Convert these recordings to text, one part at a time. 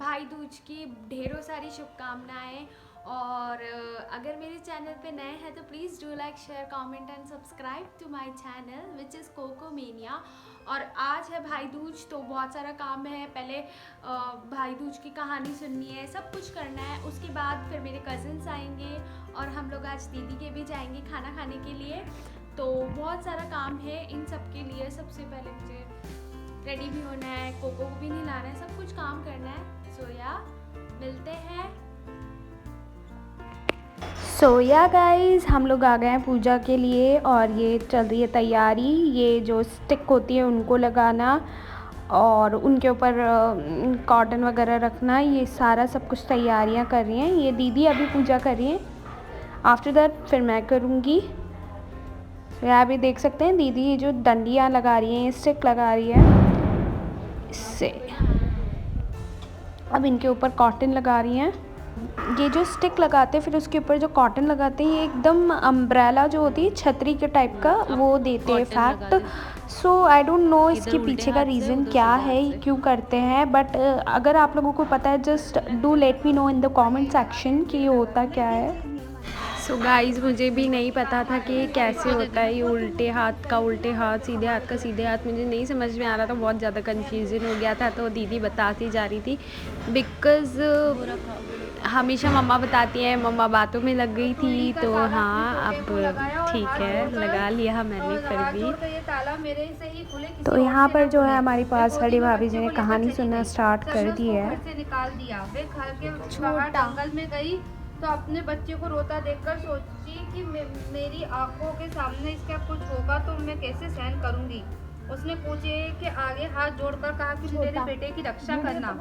भाई दूज की ढेरों सारी शुभकामनाएं। और अगर मेरे चैनल पे नए हैं तो please do like share comment and subscribe to my channel which is Kokomania. और आज है भाई दूज तो बहुत सारा काम है। पहले भाई दूज की कहानी सुननी है, सब कुछ करना है। उसके बाद फिर मेरे कज़न्स आएंगे और हम लोग आज दीदी के भी जाएंगे खाना खाने के लिए। तो बहुत सारा काम है इन सब के लिए। सबसे पहले मुझे रेडी भी होना है, कोको को भी नहलाना है, सब कुछ काम करना है। सो या मिलते हैं। सो या गाइस, हम लोग आ गए हैं पूजा के लिए और ये चल रही है तैयारी। ये जो स्टिक होती है उनको लगाना और उनके ऊपर कॉटन वगैरह रखना, ये सारा सब कुछ तैयारियां कर रही हैं। ये दीदी अभी पूजा कर रही हैं, आफ्टर दैट फिर मैं करूँगी। तो यहाँ भी देख सकते हैं दीदी ये जो डंडियाँ लगा रही हैं, ये स्टिक लगा रही है इससे। अब इनके ऊपर कॉटन लगा रही हैं। ये जो स्टिक लगाते हैं फिर उसके ऊपर जो कॉटन लगाते हैं, ये एकदम अम्ब्रेला जो होती है छतरी के टाइप का वो देते हैं effect. So I don't know इसके पीछे का रीज़न क्या है, ये क्यों करते हैं, बट अगर आप लोगों को पता है just do let me know in the comment section कि ये होता क्या है। सो गाइस, मुझे भी नहीं पता था कि कैसे होता है ये उल्टे हाथ का उल्टे हाथ, सीधे हाथ का सीधे हाथ। मुझे नहीं समझ में आ रहा था, बहुत ज़्यादा कन्फ्यूज़न हो गया था। तो दीदी बताती जा रही थी बिकॉज़ हमेशा मम्मा बताती हैं, मम्मा बातों में लग गई थी। तो हाँ, अब ठीक है, लगा लिया मैंने फिर भी। तो यहाँ पर जो है हमारी पास बड़ी भाभी जी ने कहानी सुनना स्टार्ट कर दी है। घर से निकाल दिया, वे घर के बाहर जंगल में गई तो अपने बच्चे को रोता देखकर सोची कि मेरी आंखों के सामने इसका कुछ होगा तो मैं कैसे सहन करूंगी। उसने पूछे के आगे हाथ जोड़कर कहा कि मेरे बेटे की रक्षा करना,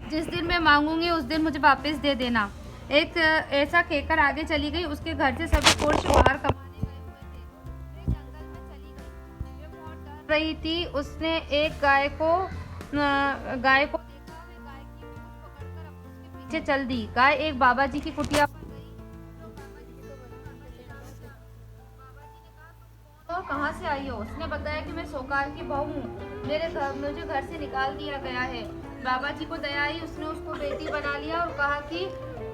जिस दिन मैं मांगूंगी उस दिन मुझे वापस दे देना। एक ऐसा कहकर आगे चली गई। उसके घर से सभी पुरुष बाहर कमाने गए हुए थे। वे जंगल में चली गई। वे बहुत डर रही थी। उसने एक गाय को देखा। वे गाय की पूंछ पकड़कर उसके पीछे चल दी। गाय एक बाबा जी की कुटिया पर गई तो बाबा जी से बोली, बाबा जी ने कहा तुम कौन हो, कहाँ से आई हो। उसने बताया कि मैं सोकार की बहू हूँ, मुझे घर से निकाल दिया गया है। बाबा जी को दया आई, उसने उसको बेटी बना लिया और कहा कि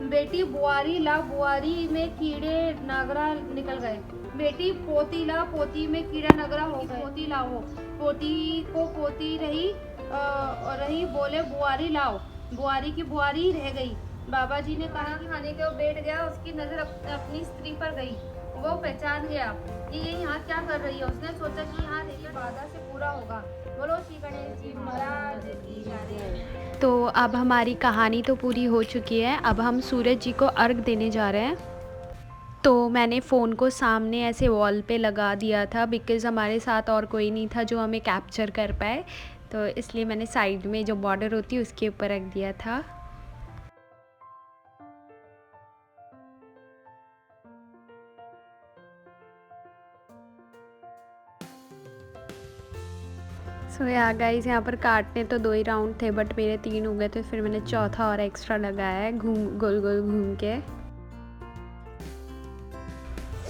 बेटी बुआरी ला, बुआरी में कीड़े नागरा निकल गए। बेटी पोती ला, पोती में कीड़ा नगरा हो गए। पोती लाओ, पोती को पोती रही बोले बुआरी लाओ, बुआरी की बुआरी रह गई। बाबा जी ने खाना खाने के वो बैठ गया। उसकी नजर अपनी स्त्री पर गई। वो पहचान गया कि ये यहाँ क्या कर रही है। उसने सोचा कि यहाँ रहकर वादा से पूरा होगा। बोलो श्री गणेश जी महाराज की जय। तो अब हमारी कहानी तो पूरी हो चुकी है। अब हम सूरज जी को अर्घ देने जा रहे हैं। तो मैंने फ़ोन को सामने ऐसे वॉल पे लगा दिया था बिकॉज़ हमारे साथ और कोई नहीं था जो हमें कैप्चर कर पाए। तो इसलिए मैंने साइड में जो बॉर्डर होती है उसके ऊपर रख दिया था। सो या गाइस, यहाँ पर काटने तो 2 ही राउंड थे बट मेरे 3 हो गए थे। फिर मैंने चौथा और एक्स्ट्रा लगाया है गोल गोल घूम के।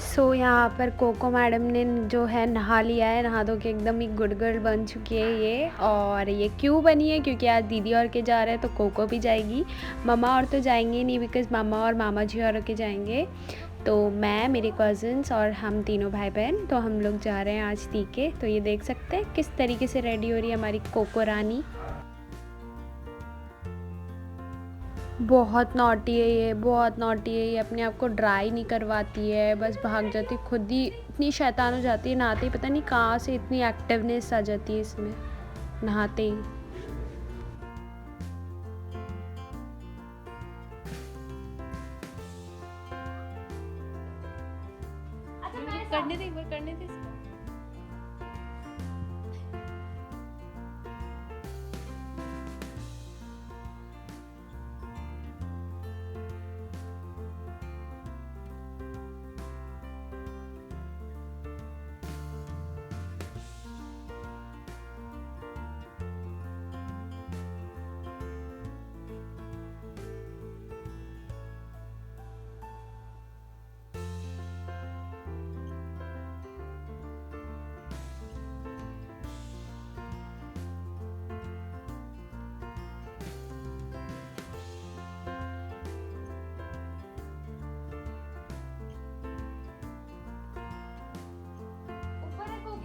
सो यहाँ पर कोको मैडम ने जो है नहा लिया है, नहा धो के एकदम ही गुड गर्ल बन चुकी है ये। और ये क्यों बनी है, क्योंकि आज दीदी और के जा रहे हैं तो कोको भी जाएगी। मामा और तो जाएंगे नहीं बिकॉज़ मामा और मामा जी और के जाएंगे। तो मैं, मेरे कज़न्स और हम तीनों भाई बहन, तो हम लोग जा रहे हैं आज तीके। तो ये देख सकते हैं किस तरीके से रेडी हो रही है हमारी कोको रानी। बहुत नॉटी है ये, बहुत नॉटी है ये। अपने आप को ड्राई नहीं करवाती है, बस भाग जाती खुद ही। इतनी शैतान हो जाती है नहाते ही, पता नहीं कहाँ से इतनी एक्टिवनेस आ जाती है इसमें नहाते ही। करने दे, एक बार करने दे।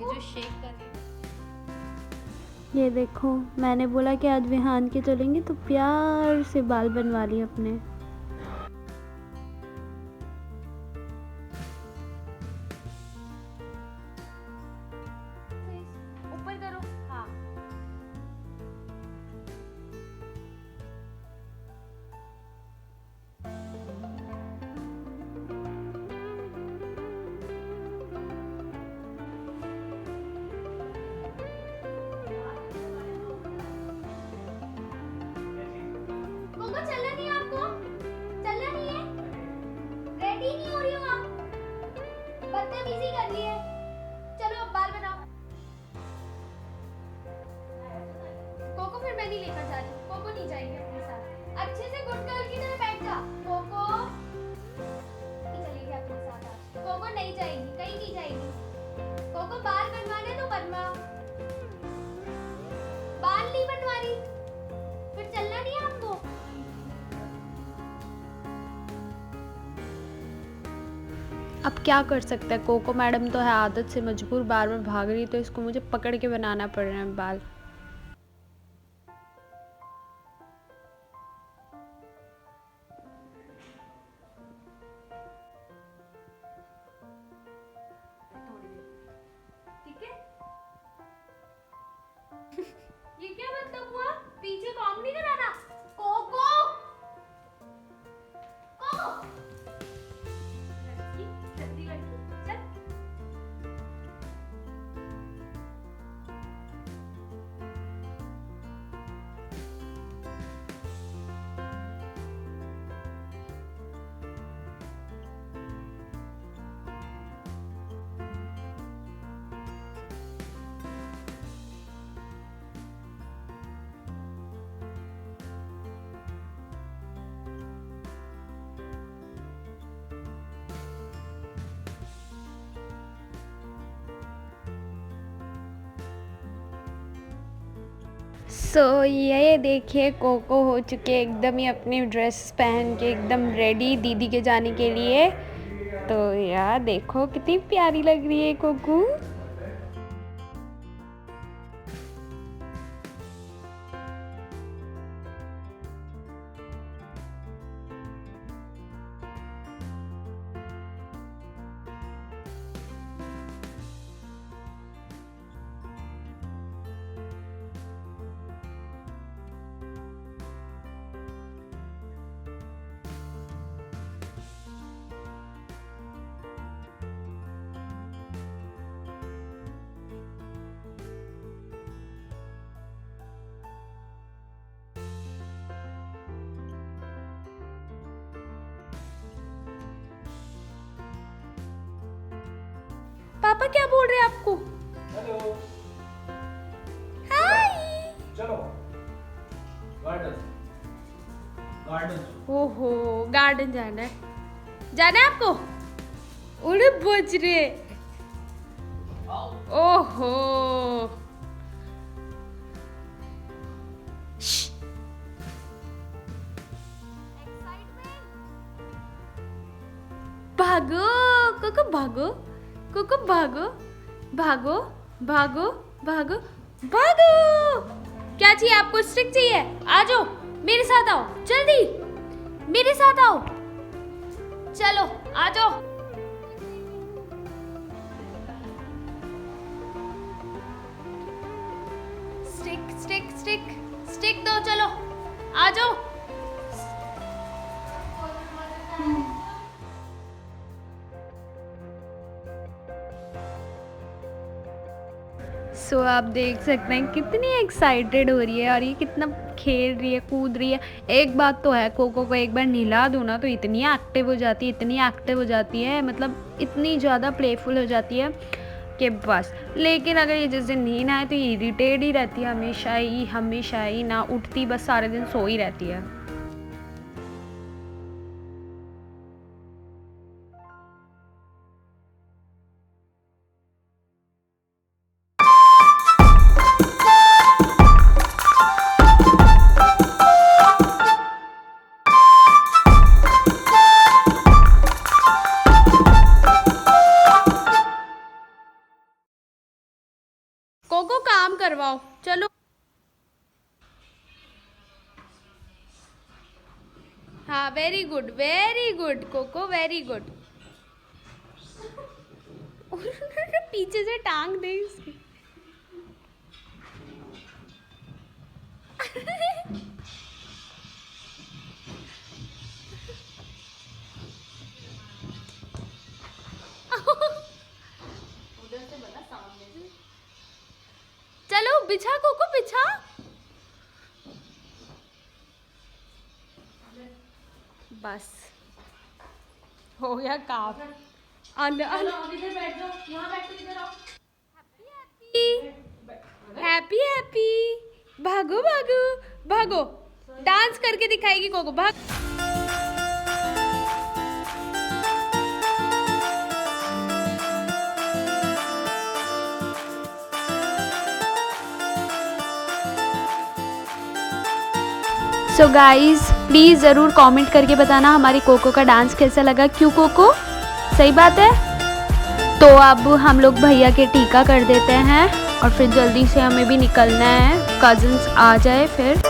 ये जो शेक कर रही है। ये देखो, मैंने बोला कि आज विहान के चलेंगे तो प्यार से बाल बनवा लिए अपने। ऊपर करो। हाँ कोको चलना नहीं है आपको? चलना नहीं है? रेडी नहीं हो रही हो आप? बदतमीजी कर ली है। चलो अब बाल बनाओ। कोको फिर मैं नहीं लेकर जा रही। कोको नहीं जाएगी अपने साथ। अच्छे से गुड गर्ल की तरह बैठ जा। कोको नहीं चलेगी अपने साथ आज। कोको नहीं जाएगी, कहीं नहीं जाएगी। कोको बाल बनवाने तो बनवा। बाल नहीं बनवा रही, फिर चलना नहीं है आपको? अब क्या कर सकते हैं, कोको मैडम तो है आदत से मजबूर, बार बार भाग रही, तो इसको मुझे पकड़ के बनाना पड़ रहा है बाल। ठीक है? ये क्या मतलब हुआ? पीछे काम नहीं कराना। कोको कोको लड़की, जल्दी लड़की चल। ये देखिए, कोको हो चुके एकदम ही अपनी ड्रेस पहन के एकदम रेडी दीदी के जाने के लिए। तो यार देखो कितनी प्यारी लग रही है कोको। पापा क्या बोल रहे हैं आपको? हेलो, हाय। चलो गार्डन गार्डन। ओहो, गार्डन जाना है? जाना है आपको? उड़े बज रहे। ओहो, भागो कोको, भागो कोको, भागो भागो भागो भागो भागो। क्या चाहिए आपको? स्टिक चाहिए? आ जाओ मेरे साथ, आओ जल्दी मेरे साथ आओ। चलो आ जाओ। स्टिक स्टिक स्टिक स्टिक दो, चलो आ जाओ। सो आप देख सकते हैं कितनी एक्साइटेड हो रही है और ये कितना खेल रही है, कूद रही है। एक बात तो है, कोको को एक बार नहला दो ना तो इतनी एक्टिव हो जाती है, इतनी एक्टिव हो जाती है, मतलब इतनी ज़्यादा प्लेफुल हो जाती है कि बस। लेकिन अगर ये जिस दिन नींद आए तो ये इरिटेट ही रहती है हमेशा ही ना उठती, बस सारे दिन सो ही रहती है। करवाओ, चलो। हाँ, very good Coco, very good. पीछे से टांग दे इसकी। चलो बिछा कोको, बिछा। बस हो गया काम। इधर बैठ जाओ, यहाँ बैठो, इधर आओ। हैप्पी हैप्पी, भागो भागो भागो, डांस करके दिखाएगी कोको, भाग। सो गाइज़ प्लीज़ ज़रूर कमेंट करके बताना हमारी कोको का डांस कैसा लगा। क्यों कोको, सही बात है। तो अब हम लोग भैया के टीका कर देते हैं और फिर जल्दी से हमें भी निकलना है, कज़न्स आ जाए फिर।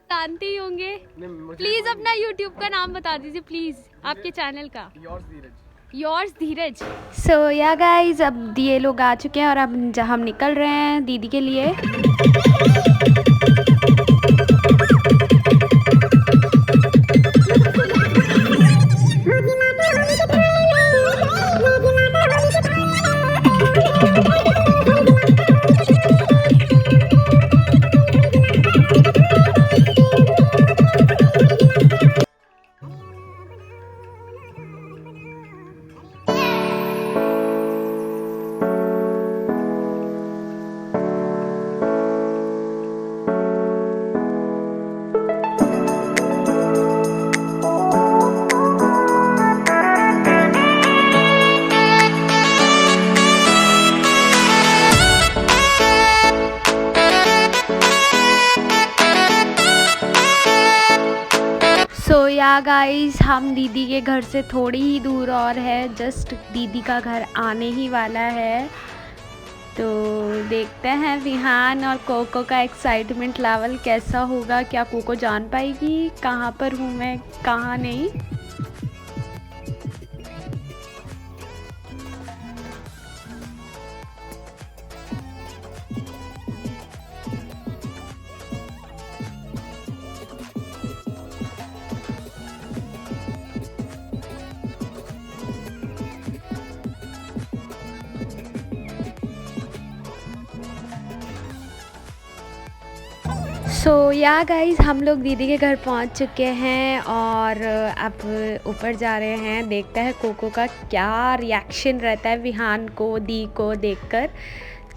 जानते ही होंगे। प्लीज अपना यूट्यूब का नाम बता दीजिए प्लीज, आपके चैनल का। योर्स धीरज। सो या गाइज अब ये लोग आ चुके हैं और अब हम निकल रहे हैं दीदी के लिए। सो या गाइस हम दीदी के घर से थोड़ी ही दूर और है, जस्ट दीदी का घर आने ही वाला है। तो देखते हैं विहान और कोको का एक्साइटमेंट लेवल कैसा होगा। क्या कोको जान पाएगी कहाँ पर हूँ मैं, कहाँ नहीं। सो या गाइस हम लोग दीदी के घर पहुंच चुके हैं और अब ऊपर जा रहे हैं। देखते हैं कोको का क्या रिएक्शन रहता है विहान को, दी को देखकर।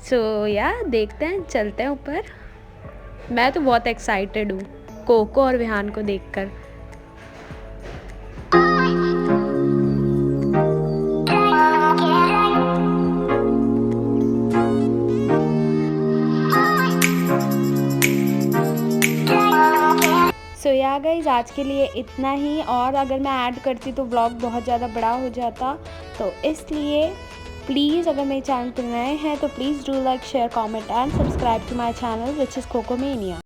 सो या देखते हैं, चलते हैं ऊपर। मैं तो बहुत एक्साइटेड हूँ कोको और विहान को देखकर। सो या गाइस, आज के लिए इतना ही, और अगर मैं ऐड करती तो व्लॉग बहुत ज़्यादा बड़ा हो जाता, तो इसलिए प्लीज़ अगर मेरे चैनल पर नए हैं तो please do like share comment and subscribe to my channel which is कोकोमेनिया।